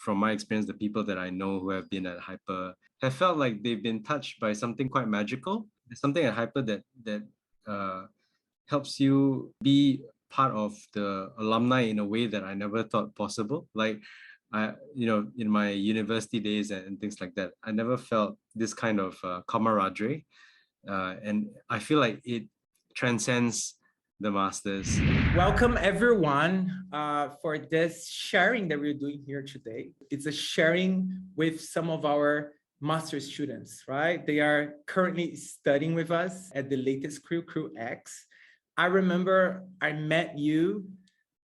from my experience, the people that I know who have been at Hyper have felt like they've been touched by something quite magical. There's something at Hyper that helps you be part of the alumni in a way that I never thought possible. Like in my university days and things like that, I never felt this kind of camaraderie. And I feel like it transcends the masters. Welcome everyone for this sharing that we're doing here today. It's a sharing with some of our master students, right? They are currently studying with us at the latest Crew X. I remember I met you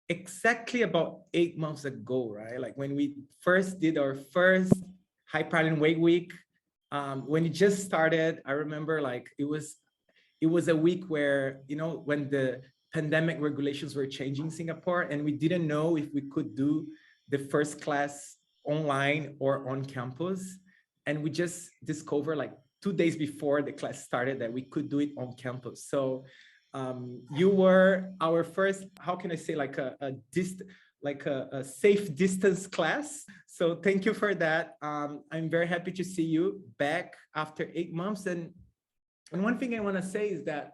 exactly about 8 months ago, right? Like when we first did our first Hyper Island Wake Week, when it just started, I remember like it was a week where, when the pandemic regulations were changing in Singapore, and we didn't know if we could do the first class online or on campus. And we just discovered like 2 days before the class started that we could do it on campus. So you were our first, how can I say, like a safe distance class. So thank you for that. I'm very happy to see you back after 8 months. And one thing I want to say is that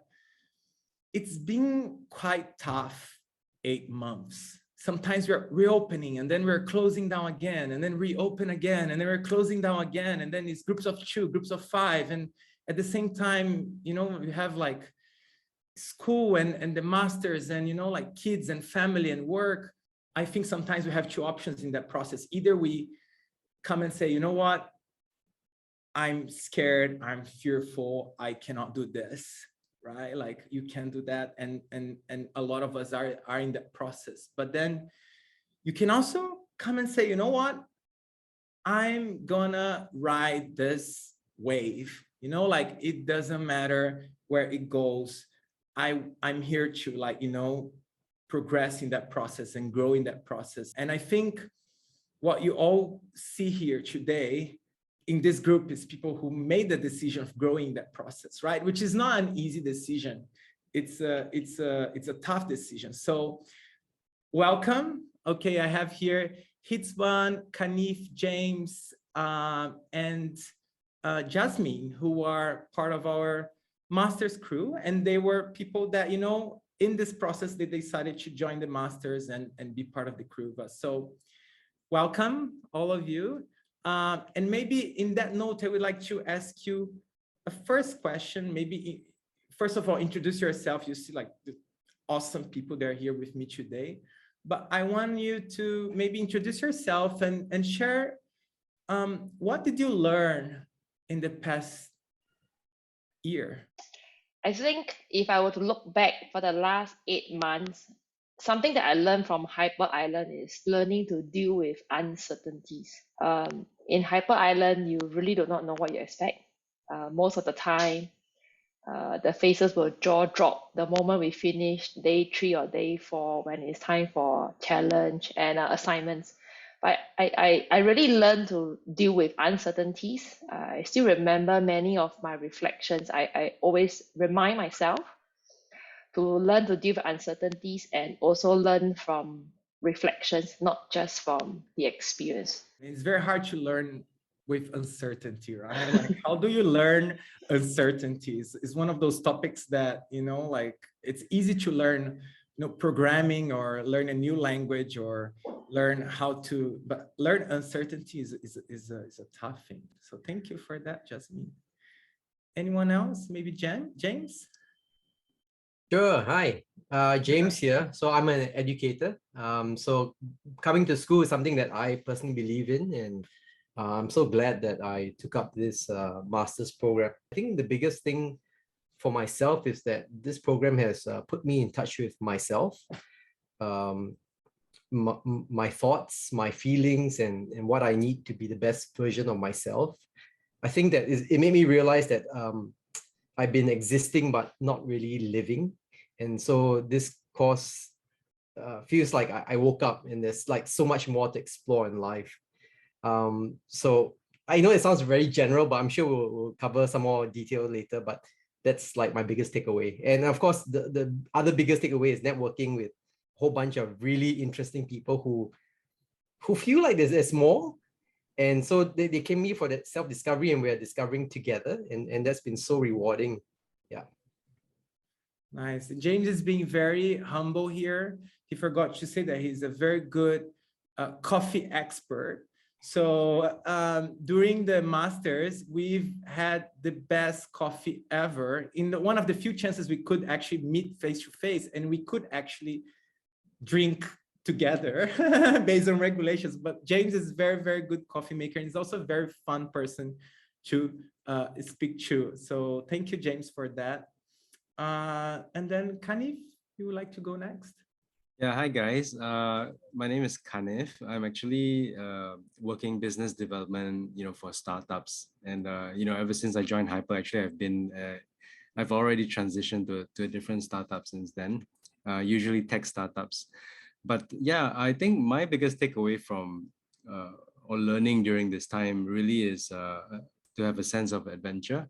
it's been quite tough 8 months. Sometimes we're reopening and then we're closing down again and then reopen again and then we're closing down again. And then it's groups of 2, groups of 5. And at the same time, we have like school and the masters and, like kids and family and work. I think sometimes we have 2 options in that process. Either we come and say, you know what? I'm scared, I'm fearful, I cannot do this, right? Like you can do that. And a lot of us are in that process. But then you can also come and say, you know what? I'm gonna ride this wave, like it doesn't matter where it goes. I'm here to progress in that process and grow in that process. And I think what you all see here today in this group is people who made the decision of growing that process, right? Which is not an easy decision. It's a tough decision. So welcome. Okay, I have here Hitzban, Kanif, James, and Jasmine, who are part of our master's crew. And they were people that, in this process, they decided to join the masters and be part of the crew of us. So welcome, all of you. And maybe in that note, I would like to ask you a first question. Maybe, first of all, introduce yourself. You see like the awesome people that are here with me today. But I want you to maybe introduce yourself and share what did you learn in the past year? I think if I were to look back for the last 8 months, something that I learned from Hyper Island is learning to deal with uncertainties. In Hyper Island, you really do not know what you expect. Most of the time, the faces will jaw drop the moment we finish day 3 or day 4 when it's time for challenge and assignments. But I really learned to deal with uncertainties. I still remember many of my reflections. I always remind myself to learn to deal with uncertainties and also learn from reflections, not just from the experience. It's very hard to learn with uncertainty, right? Like, how do you learn uncertainties? It's one of those topics that, like it's easy to learn, programming or learn a new language or learn how to, but learn uncertainty is a tough thing. So thank you for that, Jasmine. Anyone else? Maybe James? Sure. Hi, James here. So I'm an educator. So coming to school is something that I personally believe in, and I'm so glad that I took up this master's program. I think the biggest thing for myself is that this program has put me in touch with myself, my thoughts, my feelings, and what I need to be the best version of myself. I think that it made me realize that I've been existing but not really living. And so this course feels like I woke up and there's like so much more to explore in life. So I know it sounds very general, but I'm sure we'll cover some more detail later, but that's like my biggest takeaway. And of course, the other biggest takeaway is networking with a whole bunch of really interesting people who feel like there's more. And so they came me for that self-discovery, and we're discovering together. And that's been so rewarding. Yeah. Nice. James is being very humble here. He forgot to say that he's a very good coffee expert. So during the masters, we've had the best coffee ever. One of the few chances we could actually meet face to face, and we could actually drink together based on regulations. But James is very, very good coffee maker, and he's also a very fun person to speak to. So thank you, James, for that. And then Kanif, you would like to go next? Yeah, hi guys. My name is Kanif. I'm actually working business development, for startups. And ever since I joined Hyper, actually, I've already transitioned to a different startup since then. Usually tech startups. But yeah, I think my biggest takeaway from or learning during this time really is to have a sense of adventure.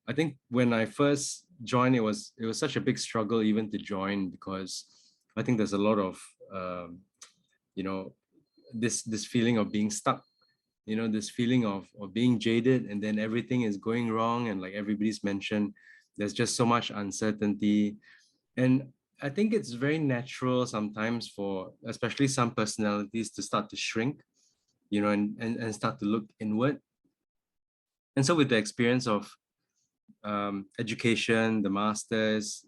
I think when I first joined, it was such a big struggle even to join, because I think there's a lot of this feeling of being stuck, this feeling of being jaded, and then everything is going wrong, and like everybody's mentioned, there's just so much uncertainty. And I think it's very natural sometimes for especially some personalities to start to shrink, and start to look inward. And so with the experience of education, the masters,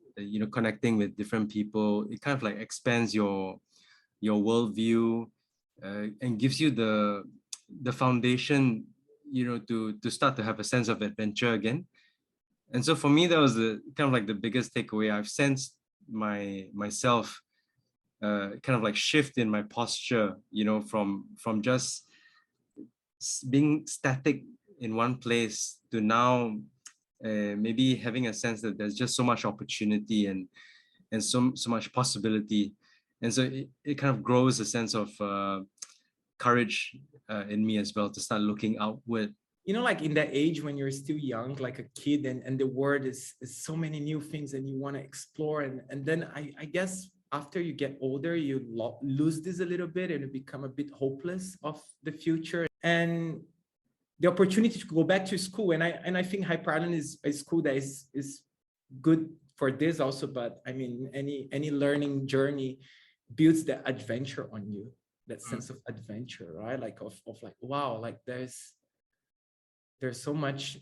connecting with different people, it kind of like expands your worldview, and gives you the foundation, to start to have a sense of adventure again. And so for me, that was the kind of like the biggest takeaway. I've sensed myself kind of like shift in my posture, from just being static in one place to now maybe having a sense that there's just so much opportunity and so much possibility. And so it kind of grows a sense of courage in me as well, to start looking outward. Like in that age when you're still young, like a kid, and the world is so many new things and you want to explore. And then I guess after you get older, you lose this a little bit, and you become a bit hopeless of the future. And the opportunity to go back to school, and I think Hyper Island is a school that is good for this also. But I mean, any learning journey builds that adventure on you, that sense of adventure, right? Like of like, wow, like there's so much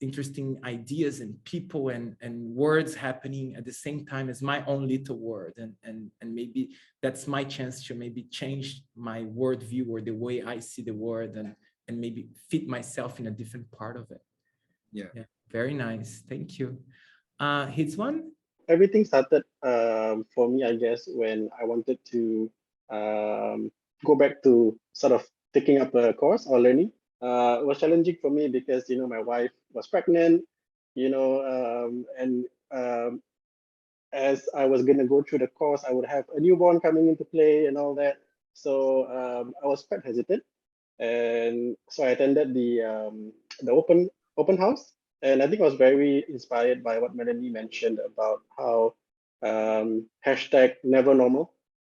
interesting ideas and people and words happening at the same time as my own little world, and maybe that's my chance to maybe change my worldview or the way I see the world, and maybe fit myself in a different part of it. Yeah. Very nice. Thank you. His one. Everything started for me, I guess, when I wanted to go back to sort of taking up a course or learning. It was challenging for me because my wife was pregnant, and as I was going to go through the course, I would have a newborn coming into play and all that. So I was quite hesitant, and so I attended the open house, and I think I was very inspired by what Melanie mentioned about how hashtag never normal,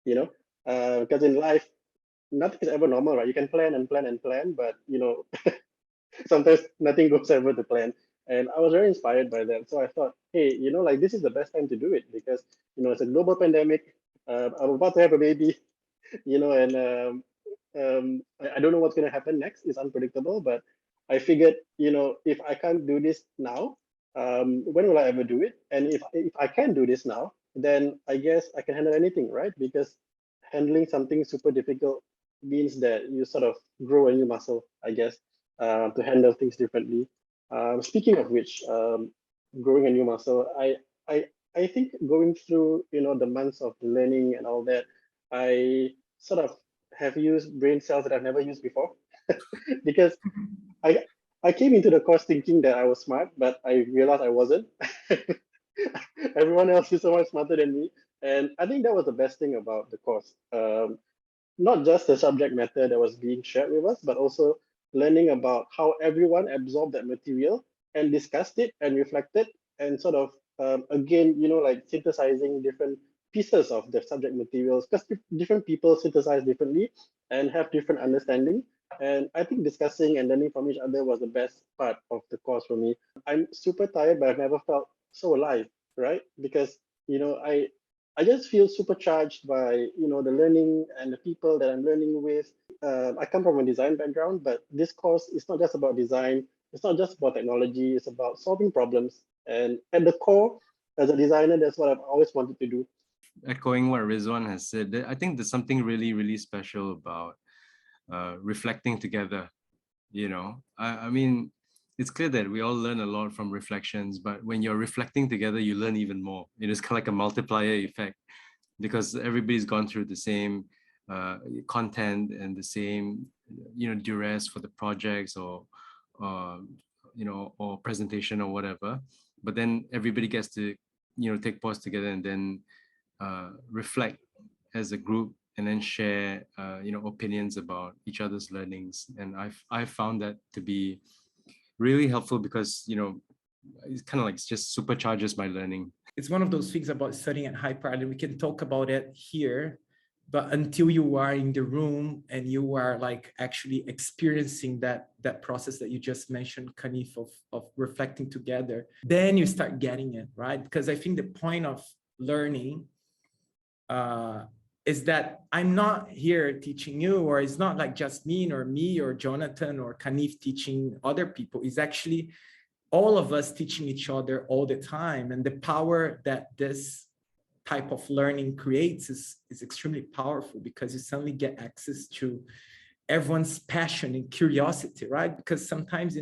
because in life nothing is ever normal, right? You can plan and plan and plan, but sometimes nothing goes ever to plan. And I was very inspired by that. So I thought, hey, like this is the best time to do it, because it's a global pandemic. I'm about to have a baby, and I don't know what's going to happen next. It's unpredictable, but I figured, if I can't do this now, when will I ever do it? And if I can do this now, then I guess I can handle anything, right? Because handling something super difficult means that you sort of grow a new muscle, I guess, to handle things differently. Speaking of which, growing a new muscle, I think going through the months of learning and all that, I sort of have used brain cells that I've never used before, because I came into the course thinking that I was smart, but I realized I wasn't. Everyone else is so much smarter than me, and I think that was the best thing about the course. Not just the subject matter that was being shared with us, but also learning about how everyone absorbed that material and discussed it and reflected and sort of again, like synthesizing different pieces of the subject materials, because different people synthesize differently and have different understanding. And I think discussing and learning from each other was the best part of the course for me. I'm super tired, but I've never felt so alive, right? Because I just feel supercharged by the learning and the people that I'm learning with. I come from a design background, but this course is not just about design. It's not just about technology. It's about solving problems. And at the core, as a designer, that's what I've always wanted to do. Echoing what Rizwan has said, I think there's something really, really special about reflecting together. I mean, it's clear that we all learn a lot from reflections, but when you're reflecting together, you learn even more. It is kind of like a multiplier effect because everybody's gone through the same content and the same, duress for the projects or or presentation or whatever. But then everybody gets to, take pause together and then reflect as a group and then share opinions about each other's learnings. And I've found that to be really helpful because it's kind of like just supercharges my learning. It's one of those things about studying at Hyper Island. We can talk about it here, but until you are in the room and you are like actually experiencing that process that you just mentioned, Kanif, of reflecting together, then you start getting it, right? Because I think the point of learning is that I'm not here teaching you, or it's not like just me or Jonathan or Kanif teaching other people. It's actually all of us teaching each other all the time. And the power that this type of learning creates is extremely powerful, because you suddenly get access to everyone's passion and curiosity, right? Because sometimes,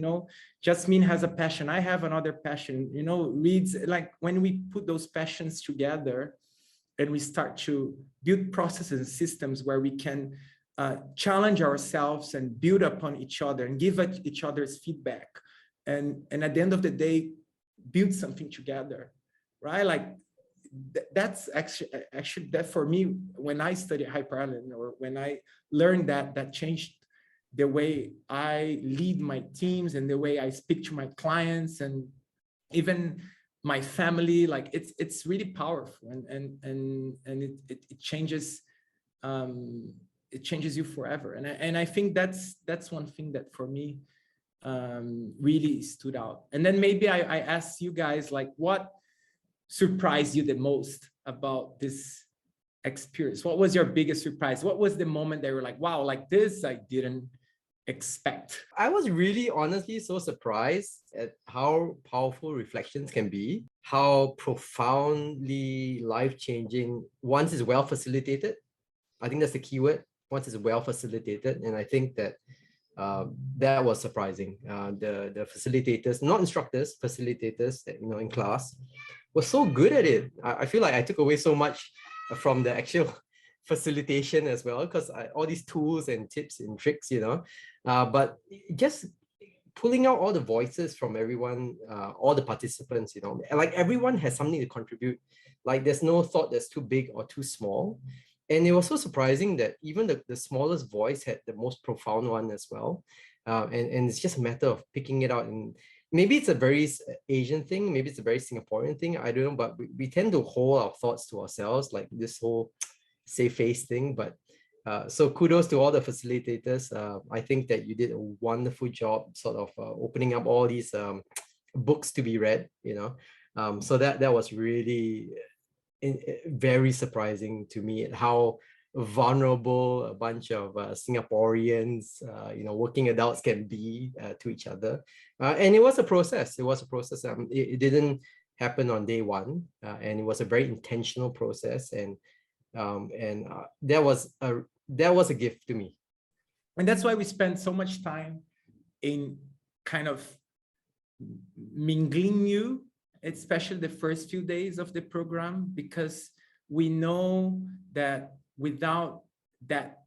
Jasmine has a passion, I have another passion, Reads, like when we put those passions together and we start to build processes and systems where we can challenge ourselves and build upon each other and give each other's feedback. And at the end of the day, build something together, right? Like that's actually that for me, when I studied Hyper Island, or when I learned that changed the way I lead my teams and the way I speak to my clients and even my family. Like it's really powerful, and it changes you forever. And I think that's one thing that for me really stood out. And then maybe I asked you guys, like, what surprised you the most about this experience? What was your biggest surprise? What was the moment that you were like, wow, like this I didn't expect? I was really honestly so surprised at how powerful reflections can be, how profoundly life-changing once it's well facilitated. I think that's the key word. Once it's well facilitated. And I think that that was surprising. The facilitators, not instructors, facilitators that in class were so good at it. I feel like I took away so much from the actual facilitation as well, because all these tools and tips and tricks, but just pulling out all the voices from everyone, all the participants, like everyone has something to contribute. Like there's no thought that's too big or too small. And it was so surprising that even the smallest voice had the most profound one as well. And it's just a matter of picking it out. And maybe it's a very Asian thing, maybe it's a very Singaporean thing, I don't know, but we tend to hold our thoughts to ourselves, like this whole save face thing. But so kudos to all the facilitators. I think that you did a wonderful job sort of opening up all these books to be read, so that was really very surprising to me, at how vulnerable a bunch of Singaporeans, working adults can be to each other. And it was a process. It didn't happen on day one, and it was a very intentional process. And that was a gift to me. And that's why we spend so much time in kind of mingling you, especially the first few days of the program, because we know that without that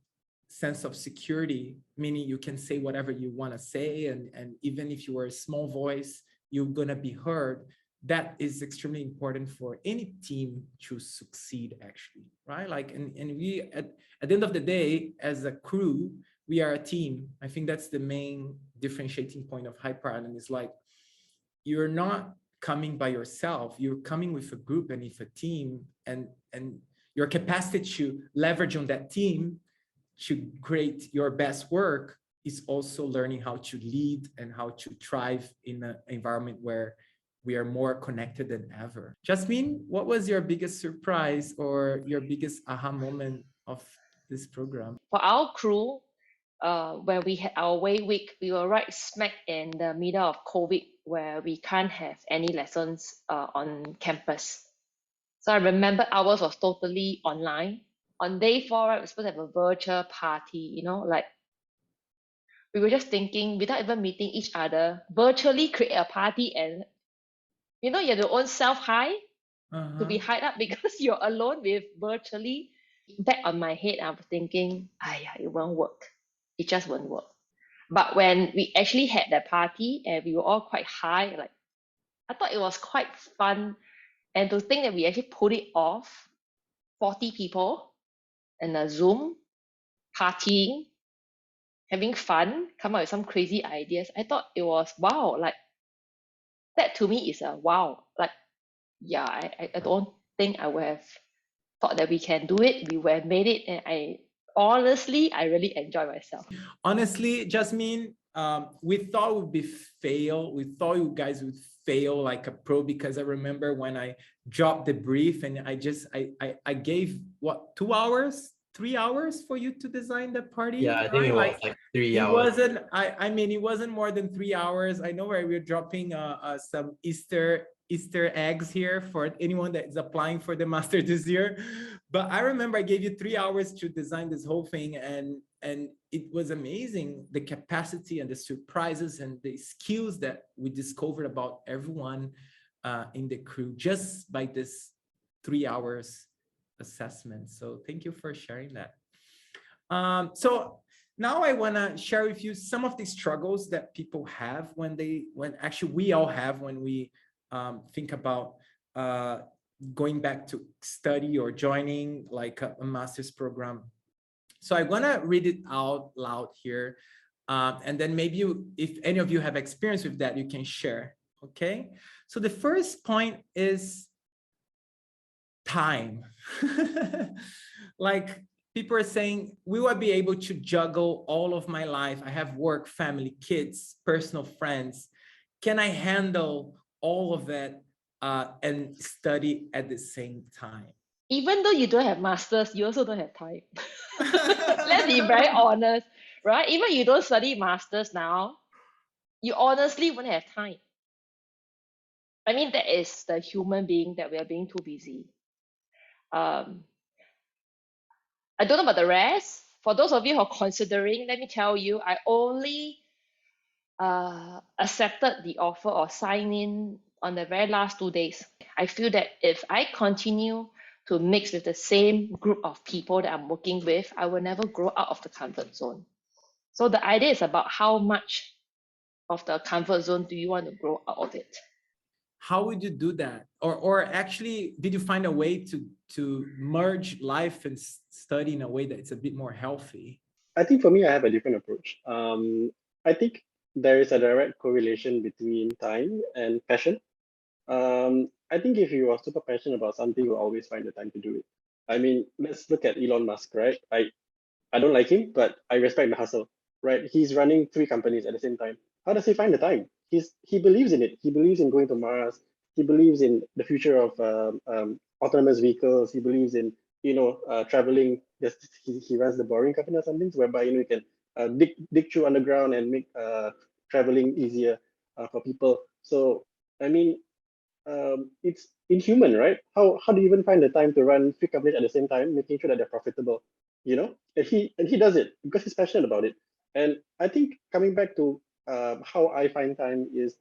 sense of security, meaning you can say whatever you want to say, and even if you are a small voice, you're going to be heard. That is extremely important for any team to succeed, actually, right? Like, and we, at the end of the day, as a crew, we are a team. I think that's the main differentiating point of Hyper Island, is like, you're not coming by yourself, you're coming with a group and with a team, and your capacity to leverage on that team to create your best work is also learning how to lead and how to thrive in an environment where we are more connected than ever. Jasmine, what was your biggest surprise or your biggest aha moment of this program? For our crew, when we had our way week, we were right smack in the middle of COVID, where we can't have any lessons on campus. So I remember ours was totally online. On day 4, right, we're supposed to have a virtual party, like we were just thinking without even meeting each other, virtually create a party, and you have your own self high to be hyped up because you're alone with virtually. Back on my head, I was thinking, it won't work. It just won't work. But when we actually had that party and we were all quite high, like I thought it was quite fun. And to think that we actually put it off, 40 people in a Zoom, partying, having fun, come up with some crazy ideas. I thought it was wow. Like that to me is a wow. Like, yeah, I don't think I would have thought that we can do it. We would have made it. And I really enjoy myself. Honestly, Jasmine, we thought we'd be fail. We thought you guys would fail like a pro, because I remember when I dropped the brief and I gave what, 2 hours, 3 hours for you to design the party. Yeah, I think it was like 3 hours. It wasn't. I mean, it wasn't more than 3 hours. I know where we're dropping some Easter eggs here for anyone that is applying for the master this year. But I remember I gave you 3 hours to design this whole thing, and it was amazing, the capacity and the surprises and the skills that we discovered about everyone in the crew just by this 3 hours assessment. So thank you for sharing that. So now I want to share with you some of the struggles that people have when actually we all have when we think about going back to study or joining like a master's program. So I'm gonna read it out loud here, and then maybe if any of you have experience with that, you can share. Okay. So the first point is time. Like people are saying, will I be able to juggle all of my life? I have work, family, kids, personal friends. Can I handle all of that and study at the same time? Even though you don't have masters, you also don't have time. Let's be very honest, right? Even you don't study masters now, you honestly won't have time. I mean, that is the human being that we are being too busy. I don't know about the rest. For those of you who are considering, let me tell you, I only accepted the offer or sign in on the very last 2 days. I feel that if I continue to mix with the same group of people that I'm working with, I will never grow out of the comfort zone. So the idea is about how much of the comfort zone do you want to grow out of it. How would you do that? Or actually, did you find a way to merge life and study in a way that it's a bit more healthy? I think for me, I have a different approach. I think there is a direct correlation between time and passion. I think if you are super passionate about something, you'll always find the time to do it. I mean, let's look at Elon Musk, right? I don't like him, but I respect the hustle, right? He's running 3 companies at the same time. How does he find the time? He believes in it. He believes in going to Mars. He believes in the future of autonomous vehicles. He believes in traveling. He runs the Boring Company or something, whereby you can dig through underground and make traveling easier for people. So I mean, it's inhuman, right? How do you even find the time to run 3 companies at the same time, making sure that they're profitable? And he does it because he's passionate about it. And I think coming back to how I find time is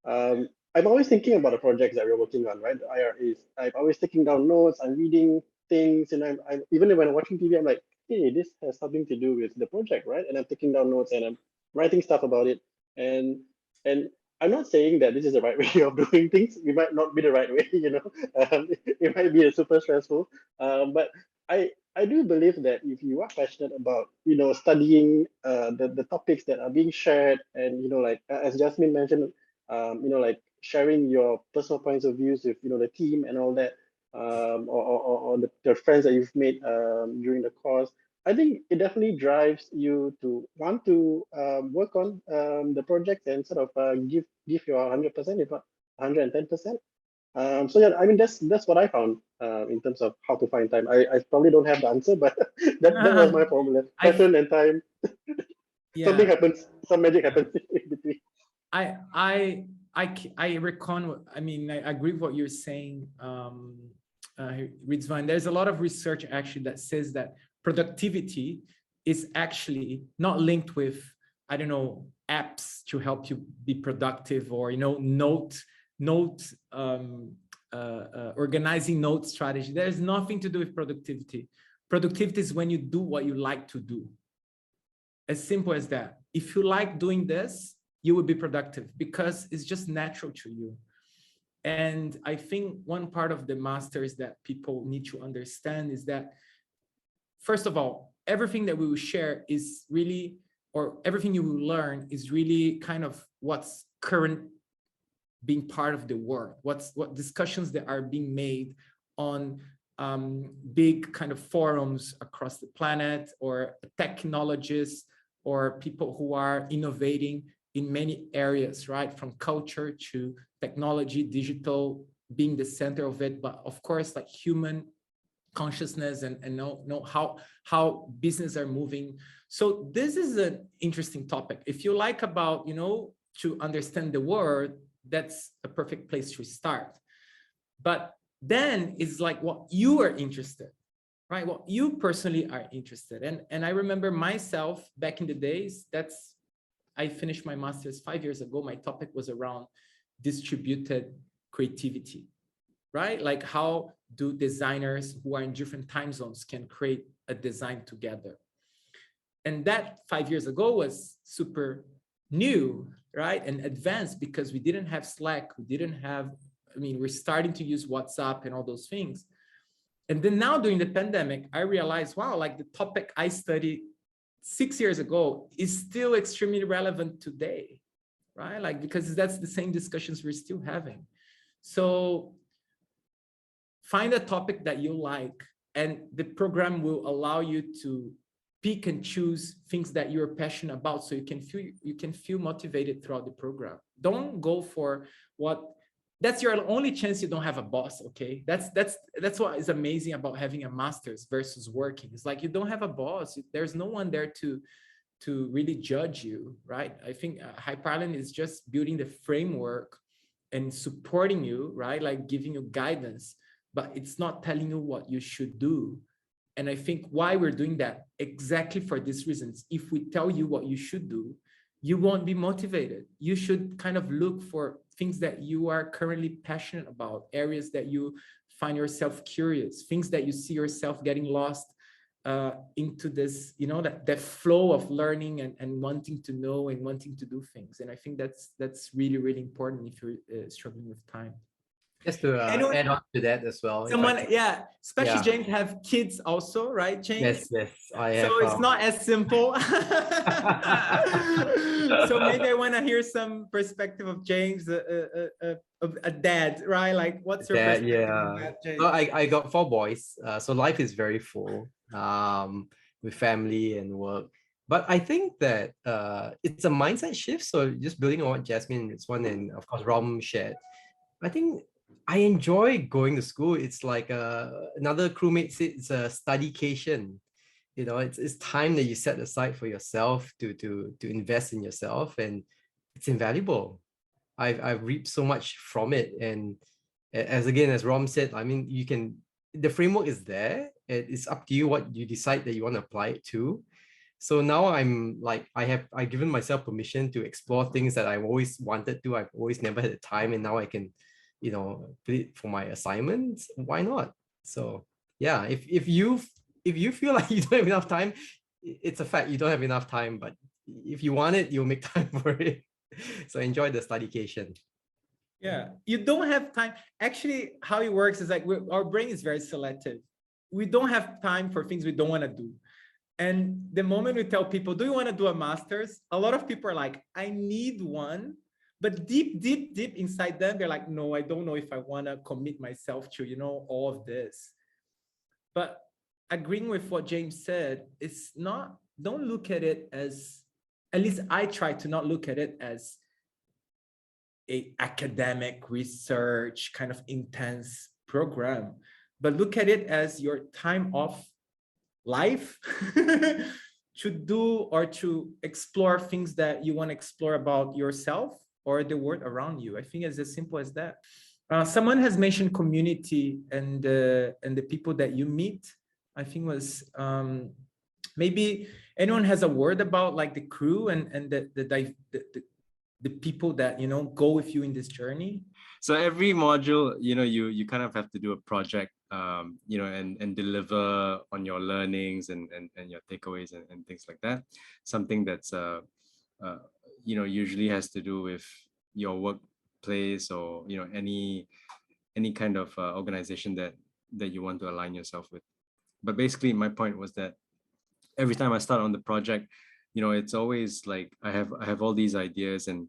I'm always thinking about the projects that we're working on, right? The IRAs. I'm always taking down notes. I'm reading things, and I'm even when I'm watching TV, I'm like, hey, this has something to do with the project, right? And I'm taking down notes and I'm writing stuff about it. And I'm not saying that this is the right way of doing things. It might not be the right way, it might be super stressful. But I do believe that if you are passionate about studying the topics that are being shared, and like as Jasmine mentioned, like sharing your personal points of views with the team and all that, or the friends that you've made during the course, I think it definitely drives you to want to work on the project and sort of give your 100%, if not 110%. So yeah, I mean that's what I found in terms of how to find time. I probably don't have the answer, but that was my problem. I Passion and time. Something yeah, happens, some magic happens in between. I recon. I mean, I agree with what you're saying, Rizwan. There's a lot of research actually that says that productivity is actually not linked with, I don't know, apps to help you be productive, or organizing note strategy. There's nothing to do with productivity. Productivity is when you do what you like to do. As simple as that. If you like doing this, you will be productive because it's just natural to you. And I think one part of the masters that people need to understand is that, first of all, everything that we will share is really, or everything you will learn is really kind of what's current being part of the world, what discussions that are being made on big kind of forums across the planet, or technologists, or people who are innovating in many areas, right? From culture to technology, digital being the center of it, but of course, like human consciousness and know how business are moving. So this is an interesting topic. If you like about, to understand the world, that's a perfect place to start. But then it's like what you are interested, right? What you personally are interested in. And I remember myself back in the days, I finished my master's 5 years ago. My topic was around distributed creativity, right? Like how do designers who are in different time zones can create a design together? And that 5 years ago was super new, right? And advanced because we didn't have Slack. We didn't have, we're starting to use WhatsApp and all those things. And then now during the pandemic, I realized, wow, like the topic I studied 6 years ago is still extremely relevant today, right? Like, because that's the same discussions we're still having. So find a topic that you like, and the program will allow you to pick and choose things that you're passionate about, so you can feel motivated throughout the program. Don't go for that's your only chance you don't have a boss, okay? That's what is amazing about having a master's versus working. It's like you don't have a boss. There's no one there to really judge you, right? I think Hyper Island is just building the framework and supporting you, right? Like giving you guidance, but it's not telling you what you should do. And I think why we're doing that, exactly for these reasons. If we tell you what you should do, you won't be motivated. You should kind of look for things that you are currently passionate about, areas that you find yourself curious, things that you see yourself getting lost into this, that flow of learning and wanting to know and wanting to do things. And I think that's really, really important if you're struggling with time. Just to add on to that as well. Especially James have kids also, right, James? Yes, I have. So it's not as simple. So maybe I want to hear some perspective of James, of a dad, right? Like, what's your perspective on that, James? So I got 4 boys, so life is very full, with family and work. But I think that it's a mindset shift. So just building on what Jasmine, Rizwan, and of course Rom shared, I think I enjoy going to school. It's like another crewmate said, it's a studycation. It's time that you set aside for yourself to invest in yourself, and it's invaluable. I've reaped so much from it. And as Rom said, the framework is there. It's up to you what you decide that you want to apply it to. So now I'm like, I've given myself permission to explore things that I've always wanted to. I've always never had the time, and now I can put it for my assignments. Why not? So yeah, if you feel like you don't have enough time, it's a fact, you don't have enough time. But if you want it, you'll make time for it. So enjoy the studycation. Yeah, you don't have time. Actually, how it works is like our brain is very selective. We don't have time for things we don't want to do. And the moment we tell people, do you want to do a master's? A lot of people are like, I need one, But deep inside them, they're like, no, I don't know if I want to commit myself to, all of this. But agreeing with what James said, it's not, don't look at it as, at least I try to not look at it as a academic research kind of intense program, but look at it as your time of life to do or to explore things that you want to explore about yourself or the world around you. I think it's as simple as that. Someone has mentioned community and the people that you meet. I think was maybe anyone has a word about like the crew and the people that go with you in this journey. So every module, you kind of have to do a project, and deliver on your learnings and your takeaways and things like that. Something that's usually has to do with your workplace or any kind of organization that you want to align yourself with. But basically, my point was that every time I start on the project, it's always like I have all these ideas, and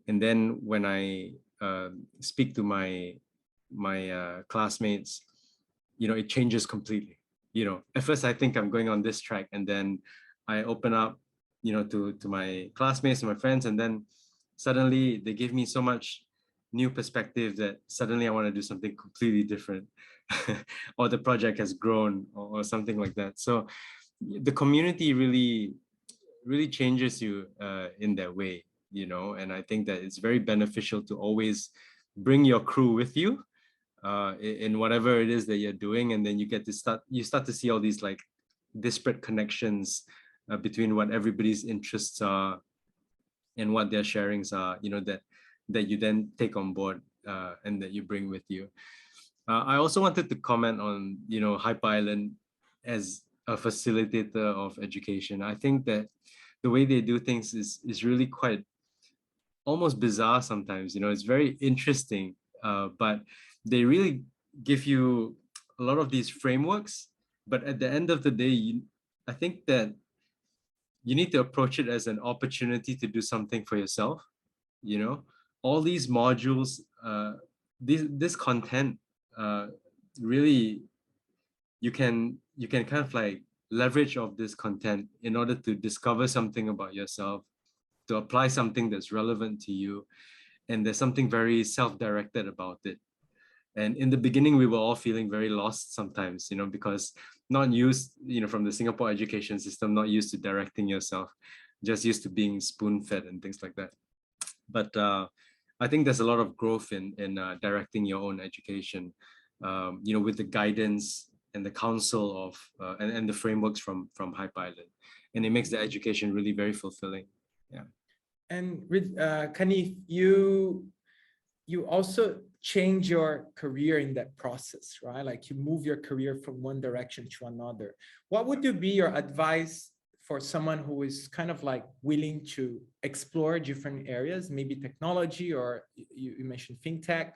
then when I speak to my classmates, it changes completely. At first I think I'm going on this track, and then I open up, to my classmates and my friends, and then suddenly they give me so much new perspective that suddenly I want to do something completely different, or the project has grown, or something like that. So the community really changes you in that way, and I think that it's very beneficial to always bring your crew with you in whatever it is that you're doing, and then you start to see all these like disparate connections between what everybody's interests are and what their sharings are, that you then take on board and that you bring with you. I also wanted to comment on Hyper Island as a facilitator of education. I think that the way they do things is really quite almost bizarre sometimes. It's very interesting, but they really give you a lot of these frameworks. But at the end of the day, I think that you need to approach it as an opportunity to do something for yourself. All these modules, this content, really, you can kind of like leverage of this content in order to discover something about yourself, to apply something that's relevant to you, and there's something very self-directed about it. And in the beginning, we were all feeling very lost sometimes, because not used, from the Singapore education system, not used to directing yourself, just used to being spoon-fed and things like that. But I think there's a lot of growth in directing your own education, with the guidance and the counsel of and the frameworks from Hyper Island, and it makes the education really very fulfilling. Yeah. And with Kanif, you also change your career in that process, right? Like you move your career from one direction to another. What would be your advice for someone who is kind of like willing to explore different areas, maybe technology, or you mentioned fintech?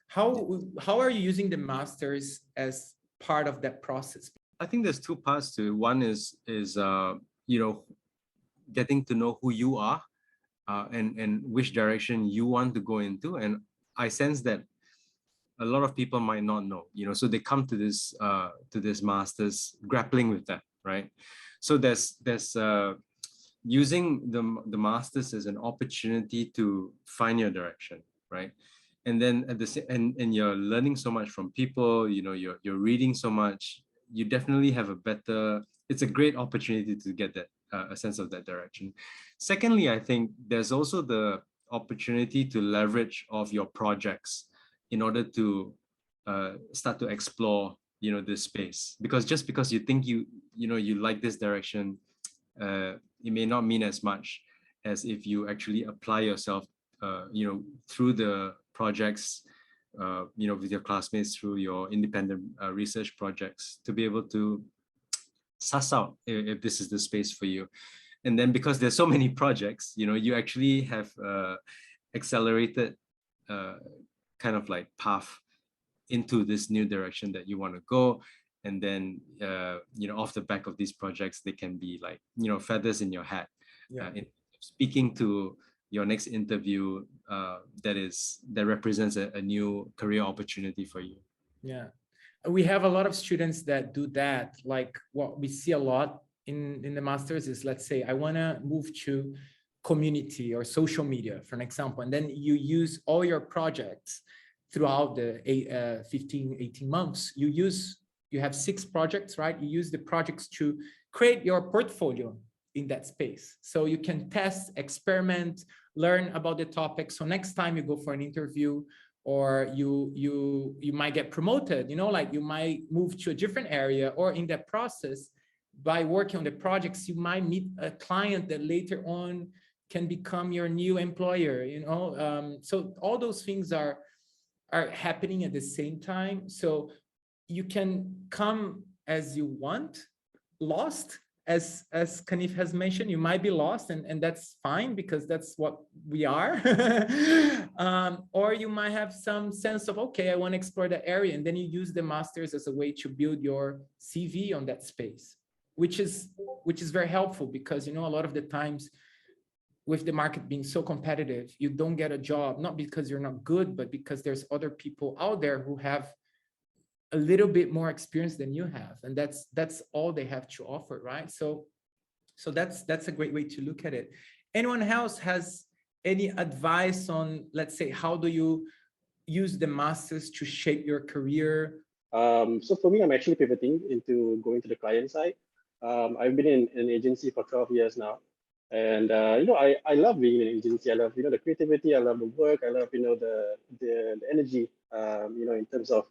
How are you using the masters as part of that process? I think there's two parts to it. One is getting to know who you are, and which direction you want to go into. And I sense that a lot of people might not know, so they come to this masters grappling with that, right? So there's using the masters as an opportunity to find your direction, right? And then and you're learning so much from people, you're reading so much, you definitely have it's a great opportunity to get that a sense of that direction. Secondly, I think there's also the opportunity to leverage of your projects in order to start to explore this space, because just because you think you like this direction, it may not mean as much as if you actually apply yourself through the projects, with your classmates, through your independent research projects, to be able to suss out if this is the space for you. And then because there's so many projects, you actually have accelerated kind of like path into this new direction that you want to go. And then off the back of these projects, they can be like feathers in your hat, in speaking to your next interview that represents a new career opportunity for you. Yeah, we have a lot of students that do that. Like what we see a lot in the masters is, let's say I want to move to community or social media, for an example, and then you use all your projects throughout the 15, 18 months. You have 6 projects, right? You use the projects to create your portfolio in that space. So you can test, experiment, learn about the topic. So next time you go for an interview, or you might get promoted, like you might move to a different area, or in that process, by working on the projects, you might meet a client that later on can become your new employer, so all those things are happening at the same time. So you can come as you want, lost, as Kanif has mentioned. You might be lost, and that's fine, because that's what we are. Or you might have some sense of, okay, I want to explore the area, and then you use the masters as a way to build your CV on that space, which is very helpful, because a lot of the times, with the market being so competitive, you don't get a job, not because you're not good, but because there's other people out there who have a little bit more experience than you have, and that's all they have to offer, right? So that's a great way to look at it. Anyone else has any advice on, let's say, how do you use the masters to shape your career? So for me, I'm actually pivoting into going to the client side. I've been in an agency for 12 years now. And, I love being in an agency. I love, the creativity. I love the work. I love, the energy, in terms of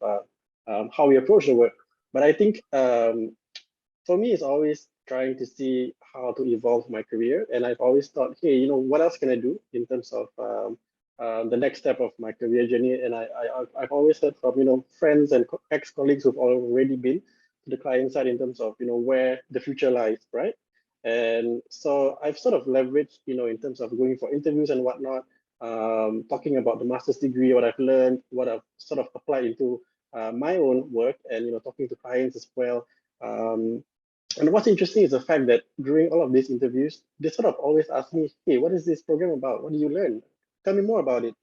how we approach the work. But I think for me, it's always trying to see how to evolve my career. And I've always thought, hey, what else can I do in terms of the next step of my career journey? And I've always heard from, friends and ex-colleagues who've already been to the client side in terms of, where the future lies, right? And so I've sort of leveraged, in terms of going for interviews and whatnot, talking about the master's degree, what I've learned, what I've sort of applied into my own work, and, talking to clients as well. And what's interesting is the fact that during all of these interviews, they sort of always ask me, hey, what is this program about? What do you learn? Tell me more about it,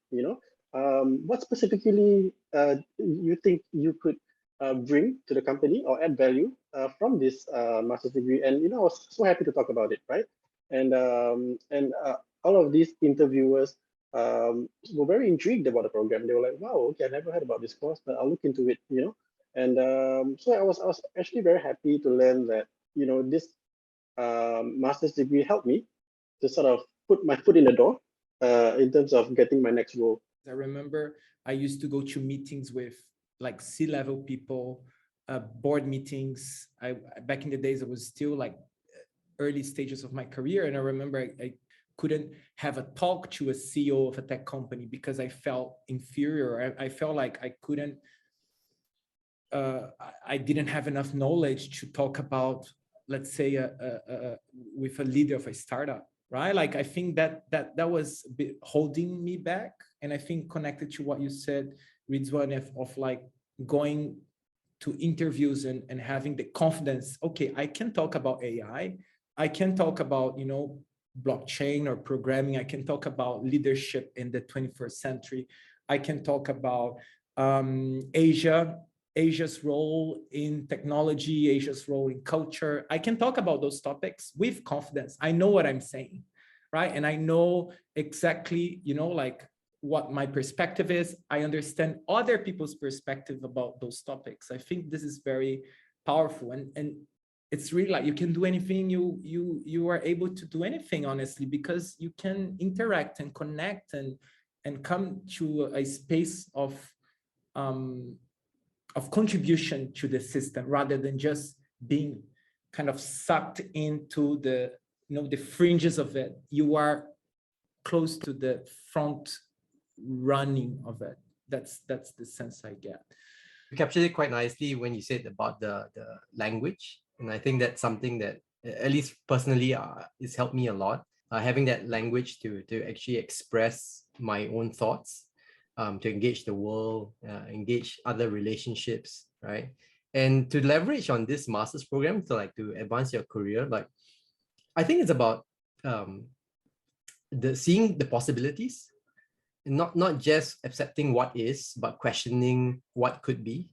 what specifically you think you could bring to the company or add value from this master's degree? And I was so happy to talk about it, right? And all of these interviewers were very intrigued about the program. They were like, "Wow, okay, I never heard about this course, but I'll look into it." And so I was actually very happy to learn that this master's degree helped me to sort of put my foot in the door in terms of getting my next role. I remember I used to go to meetings with like C-level people, board meetings. Back in the days, I was still like early stages of my career, and I remember I couldn't have a talk to a CEO of a tech company because I felt inferior. I felt like I couldn't. I didn't have enough knowledge to talk about, let's say, with a leader of a startup, right? Like I think that was a bit holding me back, and I think connected to what you said, Rizwan, of like going to interviews and having the confidence. Okay, I can talk about AI. I can talk about blockchain or programming. I can talk about leadership in the 21st century. I can talk about Asia's role in technology, Asia's role in culture. I can talk about those topics with confidence. I know what I'm saying, right? And I know exactly, like what my perspective is. I understand other people's perspective about those topics. I think this is very powerful, and it's really like you can do anything. You are able to do anything, honestly, because you can interact and connect and come to a space of contribution to the system, rather than just being kind of sucked into the the fringes of it. You are close to the front running of it. That's the sense I get. You captured it quite nicely when you said about the language, and I think that's something that, at least personally, it's helped me a lot. Having that language to actually express my own thoughts, to engage the world, engage other relationships, right? And to leverage on this master's program to advance your career. Like, I think it's about seeing the possibilities, and not just accepting what is, but questioning what could be.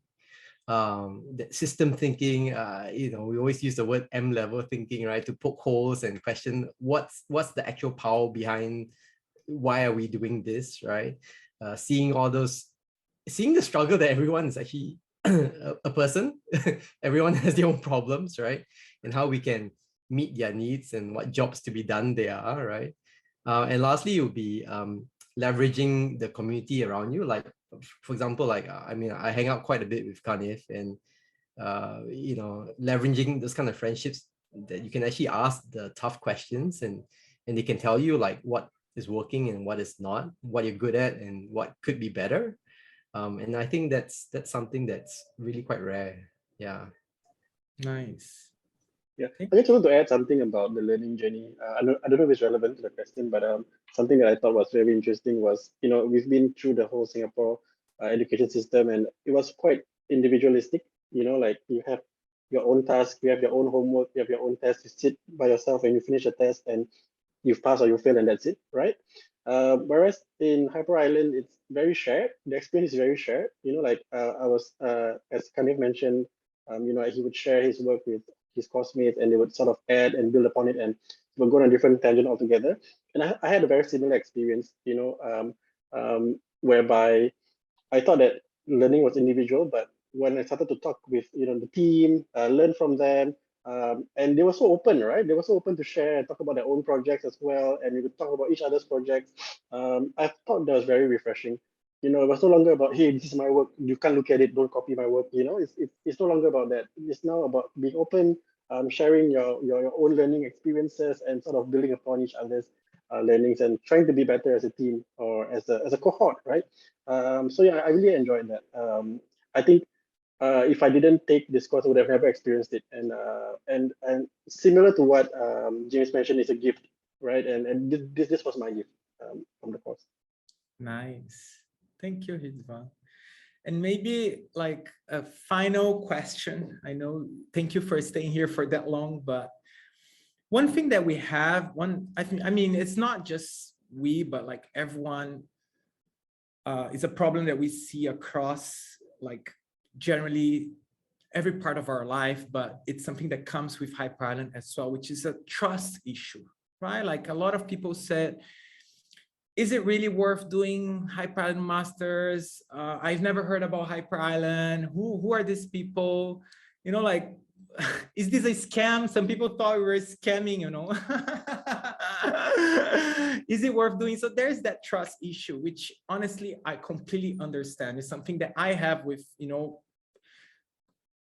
That system thinking, we always use the word M level thinking, right, to poke holes and question what's the actual power behind why are we doing this, right? Seeing the struggle that everyone is actually a person. Everyone has their own problems, right? And how we can meet their needs and what jobs to be done there are, right? And lastly, you'll be leveraging the community around you. Like, for example, like, I hang out quite a bit with Kanif, and leveraging those kind of friendships that you can actually ask the tough questions, and they can tell you like what is working and what is not, what you're good at and what could be better. And I think that's something that's really quite rare. Yeah. Nice. Yeah, I just wanted to add something about the learning journey. I don't know if it's relevant to the question, but something that I thought was very interesting was, we've been through the whole Singapore education system, and it was quite individualistic. Like you have your own task, you have your own homework, you have your own test. You sit by yourself and you finish a test, and you pass or you fail, and that's it, right? Whereas in Hyper Island, it's very shared. The experience is very shared. Like I was, as Kanif mentioned, he would share his work with his classmates, and they would sort of add and build upon it, and we'll go on a different tangent altogether. And I had a very similar experience, whereby I thought that learning was individual, but when I started to talk with the team, learn from them, and they were so open, right? They were so open to share and talk about their own projects as well, and we would talk about each other's projects. I thought that was very refreshing. It was no longer about, hey, this is my work, you can't look at it, don't copy my work. It's no longer about that. It's now about being open, sharing your own learning experiences, and sort of building upon each other's learnings, and trying to be better as a team or as a cohort, right? So yeah, I really enjoyed that. I think if I didn't take this course, I would have never experienced it. And similar to what James mentioned, is a gift, right? And this was my gift from the course. Nice. Thank you, Hidva. And maybe like a final question. I know, thank you for staying here for that long, but one thing that we have, I mean, it's not just we, but like everyone, it's a problem that we see across like generally every part of our life, but it's something that comes with Hyper Island as well, which is a trust issue, right? Like a lot of people said, is it really worth doing Hyper Island Masters? I've never heard about Hyper Island. Who are these people? Like, is this a scam? Some people thought we were scamming, Is it worth doing? So there's that trust issue, which honestly, I completely understand. It's something that I have with,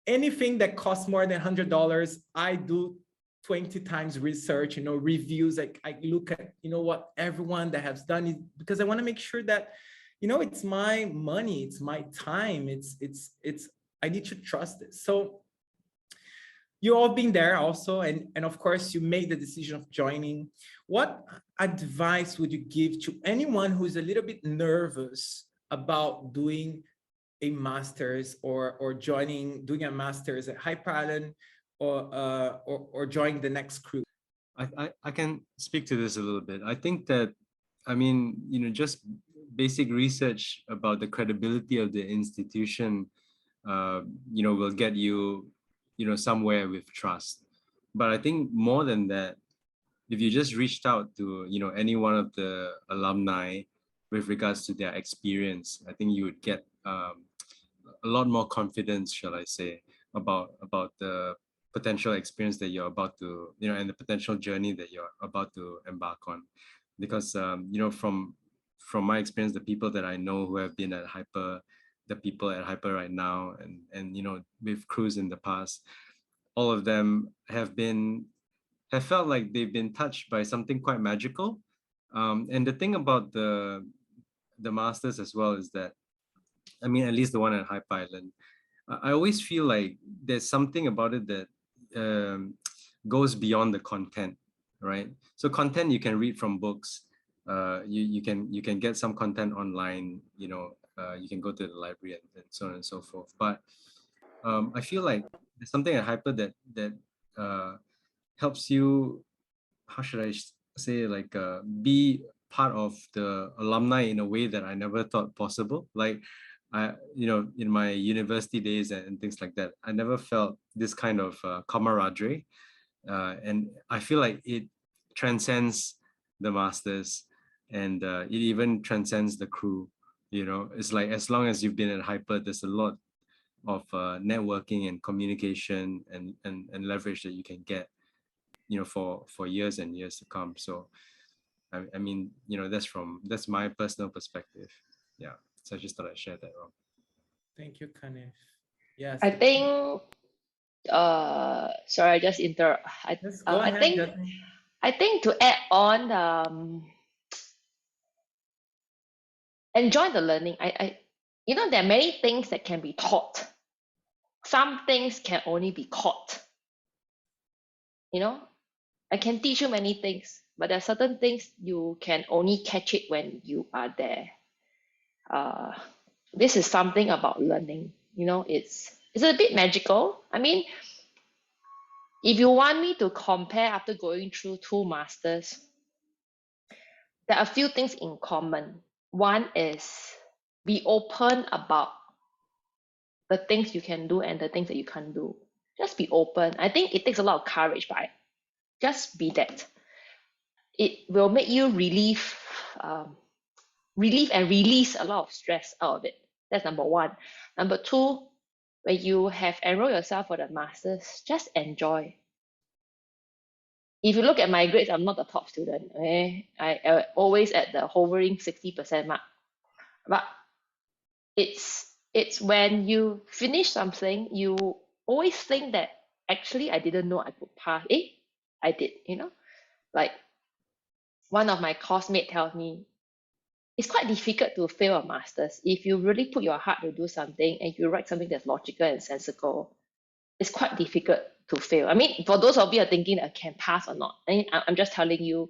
anything that costs more than $100, I do 20 times research, reviews. I look at, what everyone that has done it, because I want to make sure that, it's my money, it's my time, I need to trust it. So you all been there also, and of course you made the decision of joining. What advice would you give to anyone who's a little bit nervous about doing a master's or doing a master's at Hyper Island, or join the next crew? I can speak to this a little bit. I think that, just basic research about the credibility of the institution, will get you, somewhere with trust. But I think more than that, if you just reached out to, any one of the alumni with regards to their experience, I think you would get a lot more confidence, shall I say, about the potential experience that you're about to, and the potential journey that you're about to embark on. Because, from my experience, the people that I know who have been at Hyper, the people at Hyper right now, and with crews in the past, all of them have felt like they've been touched by something quite magical. And the thing about the masters as well is that, at least the one at Hyper Island, I always feel like there's something about it that goes beyond the content, right? So content you can read from books, you can get some content online, you can go to the library and so on and so forth. But I feel like there's something at Hyper that helps you, how should I say like be part of the alumni in a way that I never thought possible. Like in my university days and things like that, I never felt this kind of camaraderie. And I feel like it transcends the masters, and it even transcends the crew. It's like as long as you've been at Hyper, there's a lot of networking and communication and leverage that you can get, for years and years to come. So I mean, that's my personal perspective. Yeah. So I just thought I'd share that, Rob. Thank you, Kanif. Yes. I think sorry, I just interrupt. Yes, go ahead, Justin. I think to add on, enjoy the learning. There are many things that can be taught. Some things can only be caught. I can teach you many things, but there are certain things you can only catch it when you are there. This is something about learning. It's a bit magical. I mean, if you want me to compare after going through 2 masters, there are a few things in common. One is be open about the things you can do and the things that you can't do. Just be open. I think it takes a lot of courage, but just be that. It will make you relieve and release a lot of stress out of it. That's number one. Number two, when you have enrolled yourself for the masters, just enjoy. If you look at my grades, I'm not a top student. Okay? I always at the hovering 60% mark. But it's when you finish something, you always think that actually I didn't know I could pass. I did, Like one of my course mates tells me, it's quite difficult to fail a master's. If you really put your heart to do something and you write something that's logical and sensible, it's quite difficult to fail. I mean, for those of you who are thinking I can pass or not, I'm just telling you,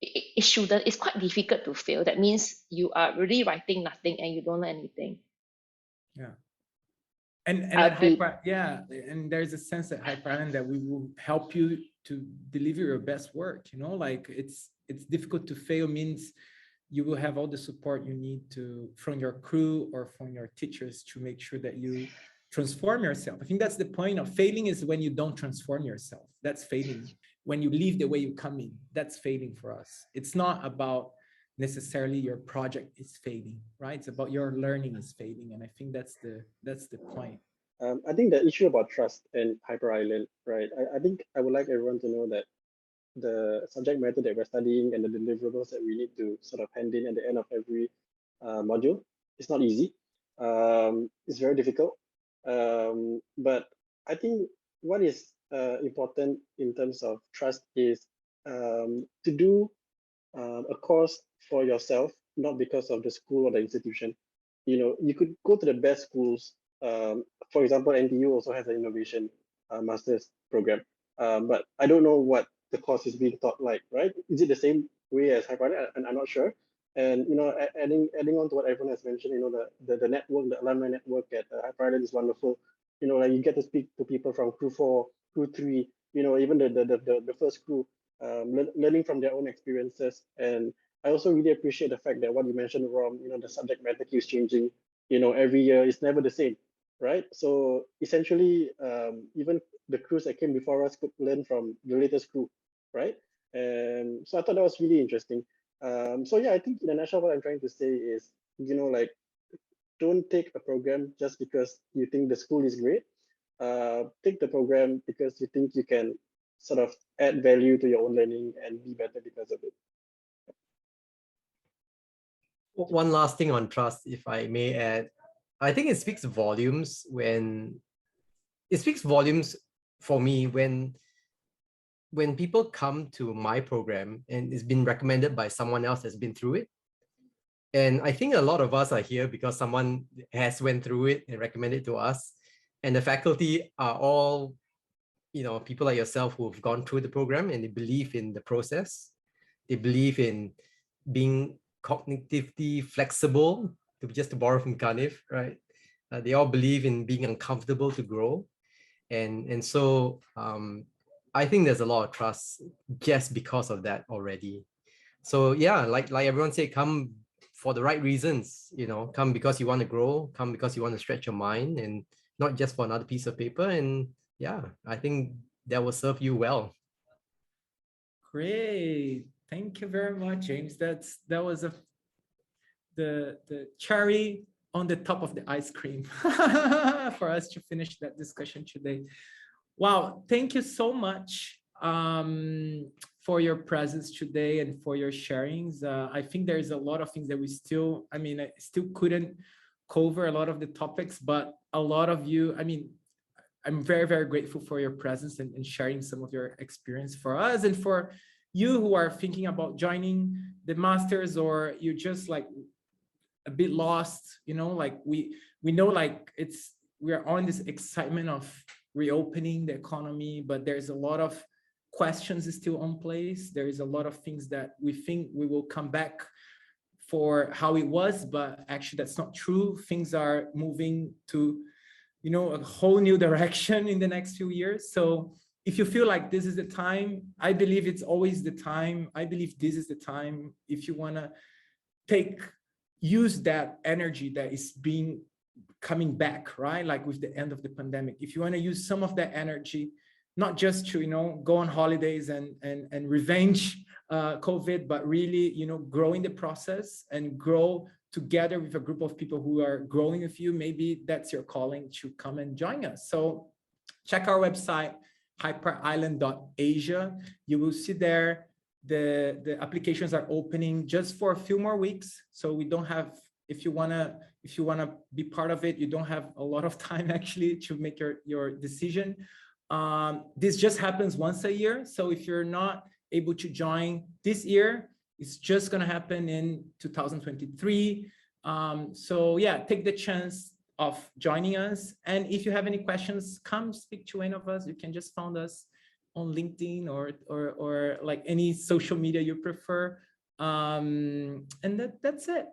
it shouldn't. It's quite difficult to fail. That means you are really writing nothing and you don't learn anything. Yeah. And at Hyper, and there's a sense at Hyper Island that we will help you to deliver your best work. Like it's difficult to fail means you will have all the support you need from your crew or from your teachers to make sure that you transform yourself. I think that's the point of failing, is when you don't transform yourself. That's failing. When you leave the way you come in, that's failing for us. It's not about necessarily your project is failing, right? It's about your learning is failing. And I think that's the point. I think the issue about trust and Hyper Island, right? I think I would like everyone to know that the subject matter that we're studying and the deliverables that we need to sort of hand in at the end of every module, it's not easy. It's very difficult. But I think what is important in terms of trust is to do a course for yourself, not because of the school or the institution. You could go to the best schools. For example, NTU also has an innovation master's program. But I don't know what the course is being taught like, right? Is it the same way as Hyper? And I'm not sure. And adding on to what everyone has mentioned, the network, the alumni network at Hyper Island is wonderful. Like you get to speak to people from crew 4, crew 3, even the first crew, learning from their own experiences. And I also really appreciate the fact that what you mentioned, Rom, the subject matter keeps changing. Every year it's never the same, right? So essentially, even the crews that came before us could learn from the latest crew, right? And so I thought that was really interesting. So yeah, I think in a nutshell, what I'm trying to say is, like, don't take a program just because you think the school is great. Take the program because you think you can sort of add value to your own learning and be better because of it. One last thing on trust, if I may add. I think it speaks volumes for me when people come to my program and it's been recommended by someone else that's been through it. And I think a lot of us are here because someone has went through it and recommended to us. And the faculty are all, people like yourself who have gone through the program and they believe in the process. They believe in being cognitively flexible, to borrow from Kanif, right? They all believe in being uncomfortable to grow. And so I think there's a lot of trust just because of that already. So yeah, like everyone said, come for the right reasons, come because you want to grow, come because you want to stretch your mind, and not just for another piece of paper. And yeah, I think that will serve you well. Great. Thank you very much, James. That was the cherry on the top of the ice cream for us to finish that discussion today. Wow, thank you so much for your presence today and for your sharings. I think there's a lot of things that I still couldn't cover a lot of the topics, but a lot of you, I'm very, very grateful for your presence and sharing some of your experience for us, and for you who are thinking about joining the masters, or you're just like a bit lost, like we know, like we're on this excitement of reopening the economy, but there's a lot of questions still on place. There is a lot of things that we think we will come back for how it was, but actually that's not true. Things are moving to a whole new direction in the next few years. So if you feel like this is the time, I believe it's always the time. I believe this is the time. If you want to use that energy that is coming back, right? Like with the end of the pandemic, if you want to use some of that energy, not just to, go on holidays and revenge COVID, but really, grow in the process and grow together with a group of people who are growing with you. Maybe that's your calling to come and join us. So check our website, hyperisland.asia. You will see there the applications are opening just for a few more weeks. So we don't have, if you wanna be part of it, you don't have a lot of time actually to make your decision. This just happens once a year. So if you're not able to join this year, it's just going to happen in 2023. So yeah, take the chance of joining us. And if you have any questions, come speak to any of us. You can just find us on LinkedIn or like any social media you prefer. And that's it.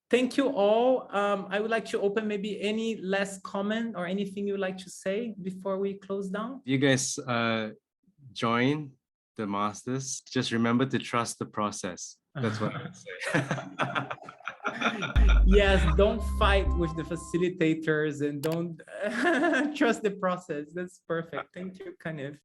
Thank you all. I would like to open maybe any last comment or anything you'd like to say before we close down. You guys join the masters, just remember to trust the process. That's what I would say. Yes, don't fight with the facilitators and don't trust the process. That's perfect. Thank you, Kanev.